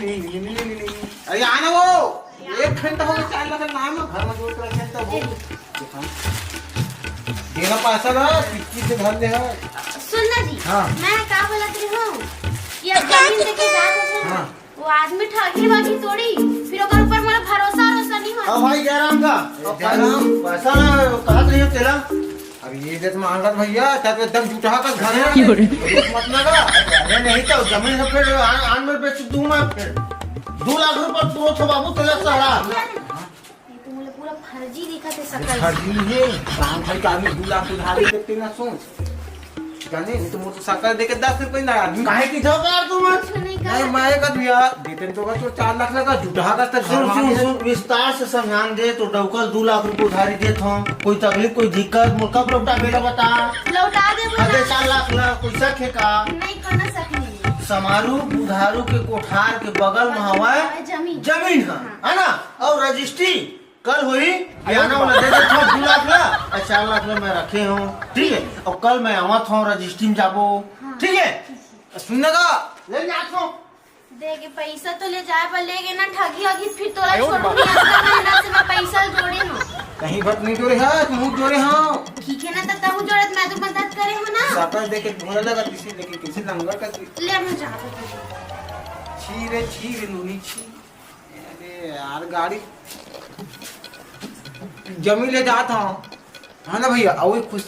अरे आना वो 1 घंटा हो गया 4 लाख नाम है घर में जो रखे तो वो देना पैसा ना किसी से घर ले है। सुनना जी हाँ। मैं क्या बोला रही हूँ ये जमीन देके जात हो वो आदमी ठगी बाकी तोड़ी फिर ओकर ऊपर मेरा भरोसा नहीं हो। भाई जयराम का पैसा कहत रही हो तेरा। अब ये देख मांगत भैया तब एकदम जुटा का घर है मत लगा। अरे नहीं तो जमीन से फिर आन में बेच दूं मैं फिर 2 लाख रुपए दो तो बाबू तेरा सारा ये तो मुझे पूरा फर्जी दिखा थे सकल। फर्जी ये काम भाई का आदमी 2 लाख उधारी देते ना सोच जाने नहीं तो मुझे साकर देके 10 रुपए ना आदमी काहे की ठोकर तू मत। नहीं मैं का दिया देते तो का 4 लाख लगा जुटा का तक सुन विस्तार से समझान दे तो डौकल 2 लाख रुपए उधारी देत हो कोई तकलीफ कोई दिक्कत मुल्का लौटा बेटा बता लौटा दे अबे 4 लाख ला कोई सखे का नहीं करना सकनी समारू बुधारू के कोठार के बगल में हवा जमीन है ना और रजिस्ट्री कल हुई आना वाला दे देता हूँ 2 लाख ला और 4 लाख ला मैं रखे हूँ ठीक है और कल मैं आवत हूँ रजिस्ट्री में जाबो ठीक है सुनने का ले जात हूँ देगे पैसा तो ले जाए पर लेगे ना ठगी होगी फिर तोरा छोड़ूंगी इसका महीना से मैं पैसा जोड़े हूँ कहीं बात नहीं जोड़े है मुंह जोड़े हाँ ठीक है ना तब जोड़े मैं तो मदद करे हूँ ना साकर देके ढूंढने लगा किसी लेके किसी लंगर का ले मैं जाता छी रे नूनी छी अरे यार गाड़ी जमीन ले जाता हूँ हाँ ना भैया और खुश